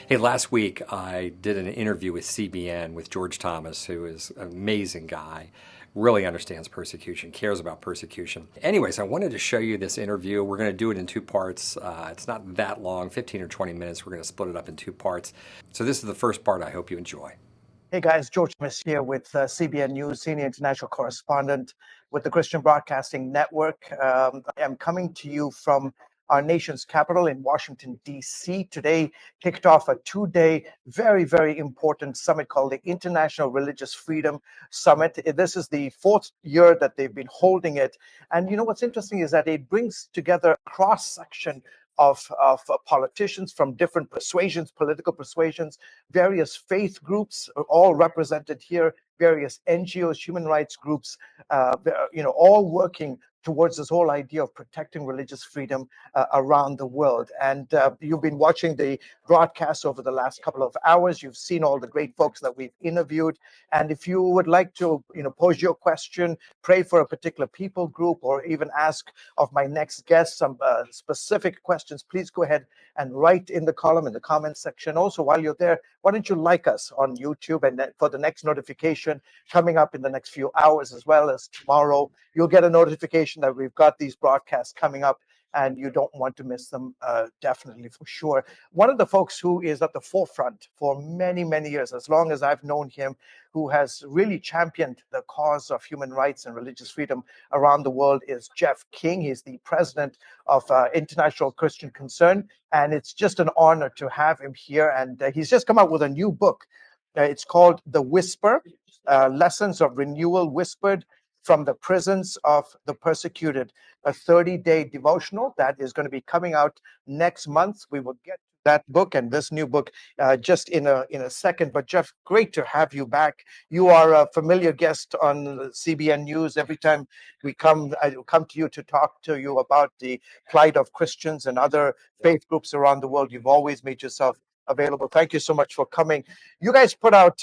Hey, last week I did an interview with CBN with George Thomas, who is an amazing guy, really understands persecution, cares about persecution. Anyways, I wanted to show you this interview. We're going to do it in two parts. It's not that long, 15 or 20 minutes. We're going to split it up in two parts. So this is the first part. I hope you enjoy. Hey guys, George Thomas here with CBN News, Senior International Correspondent with the Christian Broadcasting Network. I am coming to you from our nation's capital in Washington, D.C. Today kicked off a two-day, very, very important summit called the International Religious Freedom Summit. This is the fourth year that they've been holding it. And you know what's interesting is that it brings together a cross-section of politicians from different persuasions, political persuasions, various faith groups are all represented here, various NGOs, human rights groups, all working towards this whole idea of protecting religious freedom around the world. And you've been watching the broadcast over the last couple of hours. You've seen all the great folks that we've interviewed. And if you would like to, pose your question, pray for a particular people group, or even ask of my next guest some specific questions, please go ahead and write in the column in the comment section. Also, while you're there, why don't you like us on YouTube? And for the next notification coming up in the next few hours, as well as tomorrow, you'll get a notification that we've got these broadcasts coming up, and you don't want to miss them, definitely, for sure. One of the folks who is at the forefront for many, many years, as long as I've known him, who has really championed the cause of human rights and religious freedom around the world is Jeff King. He's the president of International Christian Concern, and it's just an honor to have him here. And he's just come out with a new book. It's called The Whisper, Lessons of Renewal Whispered from the Prisons of the Persecuted, a 30-day devotional that is going to be coming out next month. We will get that book and this new book just in a second. But Jeff, great to have you back. You are a familiar guest on CBN News. Every time I come to you to talk to you about the plight of Christians and other faith groups around the world. You've always made yourself available. Thank you so much for coming. You guys put out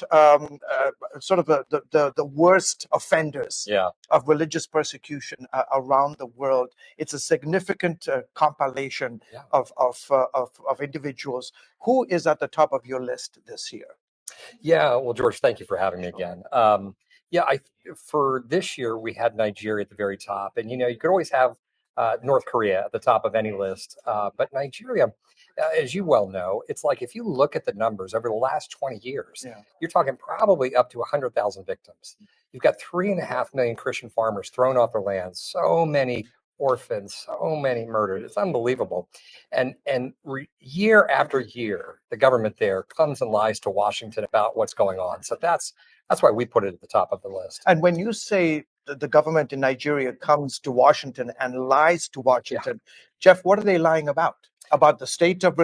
sort of the worst offenders of religious persecution around the world. It's a significant compilation of individuals. Who is at the top of your list this year? Yeah, well, George, thank you for having me again. For this year, we had Nigeria at the very top. And, you could always have North Korea at the top of any list. But Nigeria, as you well know, it's like if you look at the numbers over the last 20 years, you're talking probably up to 100,000 victims. You've got 3.5 million Christian farmers thrown off their land, so many orphans, so many murdered. It's unbelievable. And year after year, the government there comes and lies to Washington about what's going on. So that's why we put it at the top of the list. And when you say the government in Nigeria comes to Washington and lies to Washington, Jeff, what are they lying about? About the state of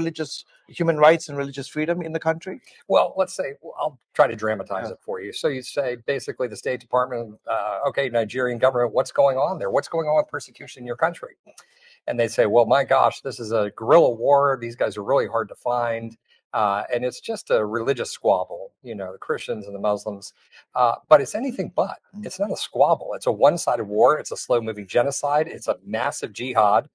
human rights and religious freedom in the country? Well, let's say, I'll try to dramatize it for you. So you say, basically, the State Department, Nigerian government, what's going on there? What's going on with persecution in your country? And they say, well, my gosh, this is a guerrilla war. These guys are really hard to find. And it's just a religious squabble, the Christians and the Muslims. But it's anything but. It's not a squabble. It's a one-sided war. It's a slow-moving genocide. It's a massive jihad.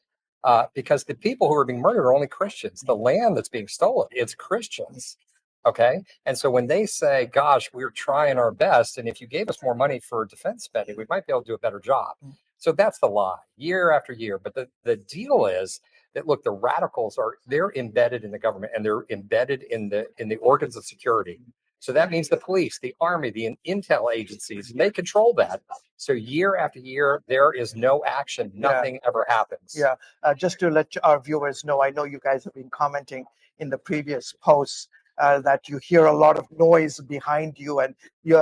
Because the people who are being murdered are only Christians. The land that's being stolen, it's Christians. Okay. And so when they say, gosh, we're trying our best, and if you gave us more money for defense spending, we might be able to do a better job. So that's the lie, year after year. But the deal is that, look, the radicals they're embedded in the government, and they're embedded in the organs of security. So that means the police, the army, the intel agencies, they control that. So year after year, there is no action. Nothing ever happens. Just to let our viewers know, I know you guys have been commenting in the previous posts that you hear a lot of noise behind you. And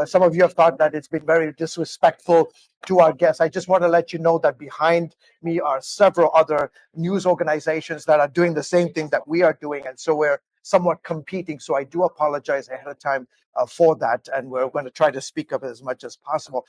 some of you have thought that it's been very disrespectful to our guests. I just want to let you know that behind me are several other news organizations that are doing the same thing that we are doing. And so we're somewhat competing. So I do apologize ahead of time for that. And we're going to try to speak up as much as possible.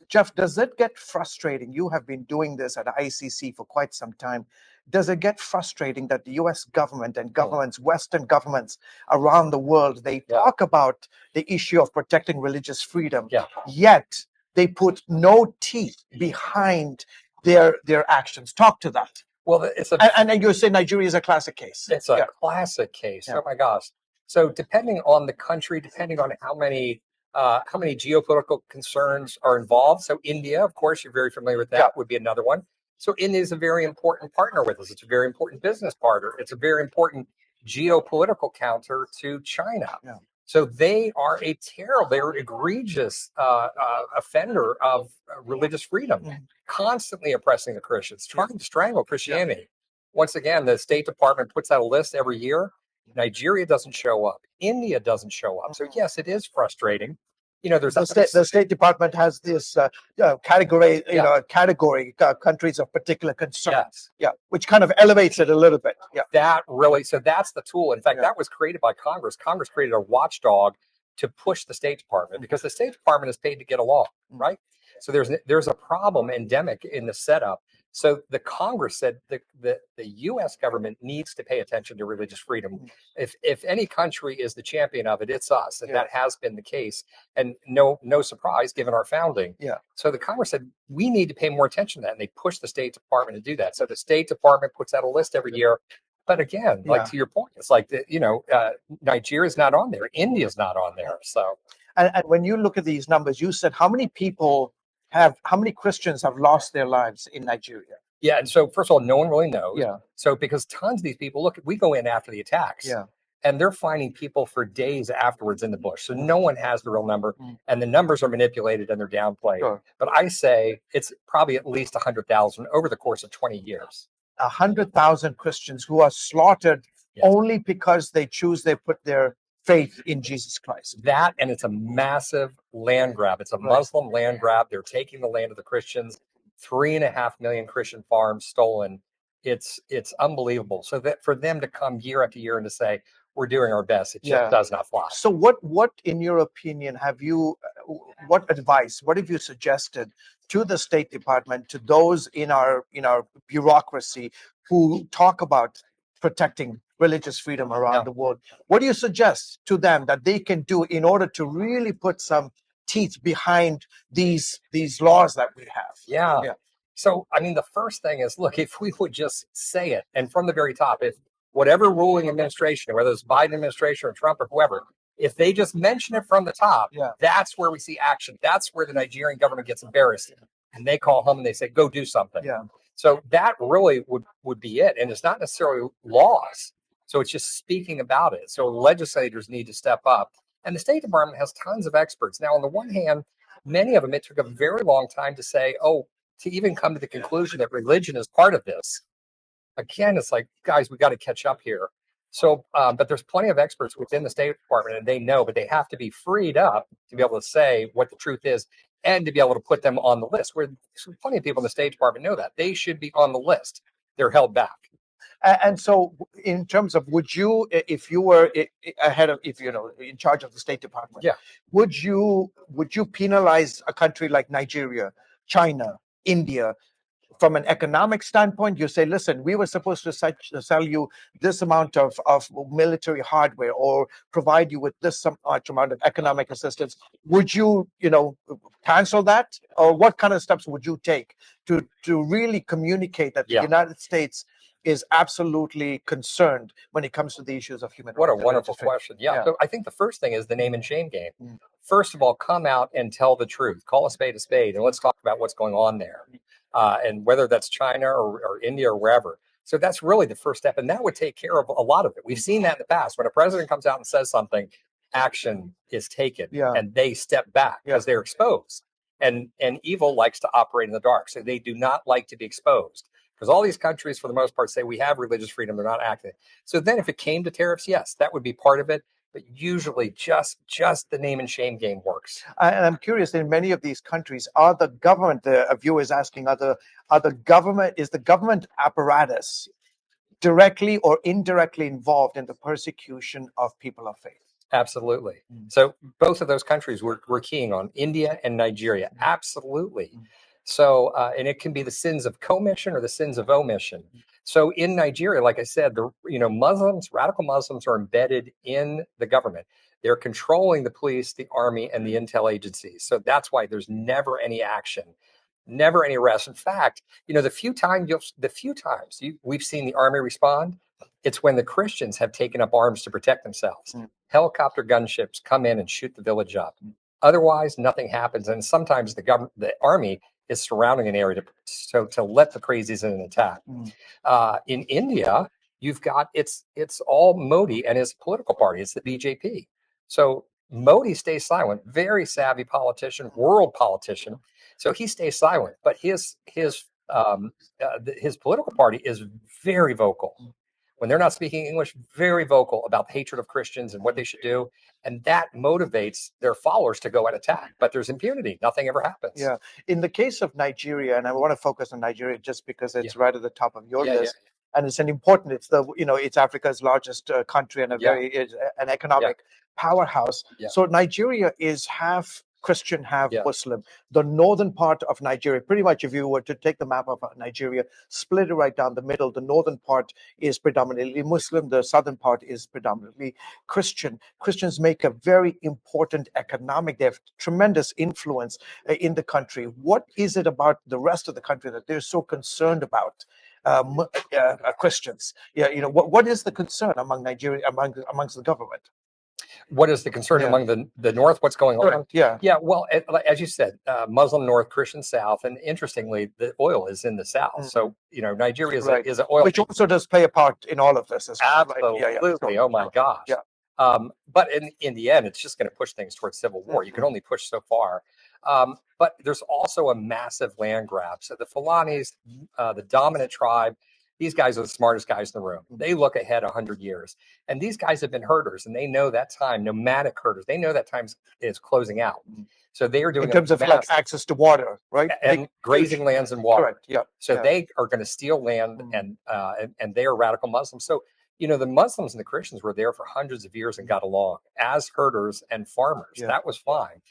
Jeff, does it get frustrating? You have been doing this at ICC for quite some time. Does it get frustrating that the US government and governments, Western governments around the world, they talk about the issue of protecting religious freedom, yet they put no teeth behind their actions? Talk to that. Well, and you say Nigeria is a classic case. It's a classic case. Oh my gosh. So depending on the country, depending on how many geopolitical concerns are involved. So India, of course, you're very familiar with that, Yeah. would be another one. So India is a very important partner with us. It's a very important business partner. It's a very important geopolitical counter to China. Yeah. So they are they're egregious offender of religious freedom, constantly oppressing the Christians, trying to strangle Christianity. Once again, the State Department puts out a list every year. Nigeria doesn't show up. India doesn't show up. So yes, it is frustrating. There's the State Department has this category, category countries of particular concern. Yes. Yeah, which kind of elevates it a little bit. Yeah, So that's the tool. In fact, that was created by Congress. Congress created a watchdog to push the State Department because the State Department is paid to get along, right? So there's a problem endemic in the setup. So the Congress said the U.S. government needs to pay attention to religious freedom. If any country is the champion of it, it's us, and that has been the case. And no surprise given our founding. Yeah. So the Congress said we need to pay more attention to that, and they pushed the State Department to do that. So the State Department puts out a list every year. But again, like to your point, it's like Nigeria's not on there, India's not on there. So, and when you look at these numbers, you said how many Christians have lost their lives in Nigeria? Yeah, and so first of all, no one really knows. Yeah. So because tons of these people, look, we go in after the attacks. Yeah. And they're finding people for days afterwards in the bush. So no one has the real number, and the numbers are manipulated and they're downplayed. Sure. But I say it's probably at least 100,000 over the course of 20 years. 100,000 Christians who are slaughtered only because they put their faith in Jesus Christ. That, and it's a massive land grab. It's a Muslim land grab. They're taking the land of the Christians. 3.5 million Christian farms stolen. It's unbelievable. So that for them to come year after year and to say we're doing our best, it just does not fly. So what in your opinion what have you suggested to the State Department, to those in our bureaucracy who talk about protecting religious freedom around the world? What do you suggest to them that they can do in order to really put some teeth behind these laws that we have? Yeah. So, I mean, the first thing is, look, if we would just say it, and from the very top, if whatever ruling administration, whether it's Biden administration or Trump or whoever, if they just mention it from the top, that's where we see action. That's where the Nigerian government gets embarrassed, and they call home and they say, go do something. Yeah. So that really would be it. And it's not necessarily laws. So it's just speaking about it. So legislators need to step up. And the State Department has tons of experts. Now, on the one hand, many of them, it took a very long time to say, to even come to the conclusion that religion is part of this. Again, it's like, guys, we got to catch up here. So, but there's plenty of experts within the State Department, and they know, but they have to be freed up to be able to say what the truth is and to be able to put them on the list. Where plenty of people in the State Department know that they should be on the list. They're held back. And so, in terms of, would you, if you were in charge of the State Department, would you penalize a country like Nigeria, China, India, from an economic standpoint? You say, listen, we were supposed to sell you this amount of military hardware or provide you with this much amount of economic assistance. Would you, cancel that? Or what kind of steps would you take to really communicate that the United States is absolutely concerned when it comes to the issues of human rights? What a wonderful question. Yeah. So I think the first thing is the name and shame game. First of all, come out and tell the truth. Call a spade, and let's talk about what's going on there. And whether that's China or India or wherever. So that's really the first step. And that would take care of a lot of it. We've seen that in the past. When a president comes out and says something, action is taken and they step back because they're exposed. And evil likes to operate in the dark. So they do not like to be exposed. Because all these countries, for the most part, say we have religious freedom. They're not acting. So then if it came to tariffs, yes, that would be part of it. But usually just the name and shame game works. And I'm curious, in many of these countries, are the government, the viewer is asking, is the government apparatus directly or indirectly involved in the persecution of people of faith? Absolutely. So both of those countries we're keying on, India and Nigeria. Absolutely. So, and it can be the sins of commission or the sins of omission. So in Nigeria, like I said, radical Muslims are embedded in the government. They're controlling the police, the army, and the intel agencies. So that's why there's never any action, never any arrest. In fact, the few times we've seen the army respond, It's when the Christians have taken up arms to protect themselves. Helicopter gunships come in and shoot the village up. Otherwise, nothing happens. And sometimes the army is surrounding an area to let the crazies in and attack. In India, you've got it's all Modi and his political party. It's the BJP. So Modi stays silent. Very savvy politician, world politician. So he stays silent. But his political party is very vocal. When they're not speaking English, very vocal about the hatred of Christians and what they should do. And that motivates their followers to go and attack. But there's impunity. Nothing ever happens. Yeah. In the case of Nigeria, and I want to focus on Nigeria just because it's right at the top of your list. And it's it's Africa's largest country and an economic powerhouse. So Nigeria is half Christian, half Muslim. The northern part of Nigeria, pretty much if you were to take the map of Nigeria, split it right down the middle, the northern part is predominantly Muslim, the southern part is predominantly Christian. Christians make a very important they have tremendous influence in the country. What is it about the rest of the country that they're so concerned about? Christians, what is the concern among Nigeria, amongst the government? What is the concern among the North? What's going on? Yeah. Well, as you said, Muslim North, Christian South, and interestingly, the oil is in the South. So Nigeria is an oil, which also does play a part in all of this as well. Absolutely. Oh my gosh. But in the end, it's just going to push things towards civil war. You can only push so far. But there's also a massive land grab. So the Fulanis, the dominant tribe, these guys are the smartest guys in the room. They look ahead 100 years. And these guys have been herders, and they know that time, nomadic herders, they know that time is closing out. So they are doing in terms of like access to water, right? And grazing lands and water. Correct. Yeah. So they are going to steal land, and they are radical Muslims. So the Muslims and the Christians were there for hundreds of years and got along as herders and farmers. That was fine.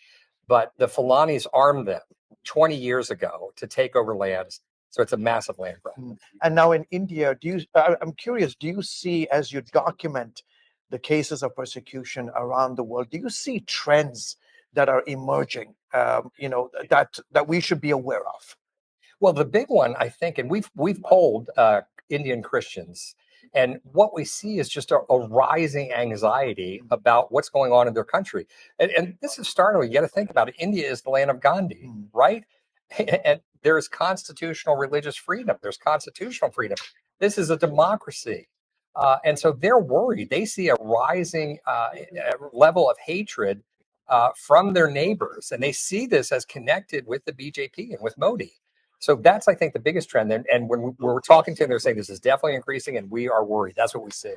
But the Fulanis armed them 20 years ago to take over lands. So it's a massive land grab. And now in India, I'm curious, do you see, as you document the cases of persecution around the world, do you see trends that are emerging, that we should be aware of? Well, the big one, I think, and we've polled Indian Christians, and what we see is just a rising anxiety about what's going on in their country. And this is startling. You got to think about it. India is the land of Gandhi, right? And there's constitutional religious freedom. There's constitutional freedom. This is a democracy. And so they're worried. They see a rising level of hatred from their neighbors. And they see this as connected with the BJP and with Modi. So that's, I think, the biggest trend. And when we're talking to them, they're saying this is definitely increasing, and we are worried. That's what we see.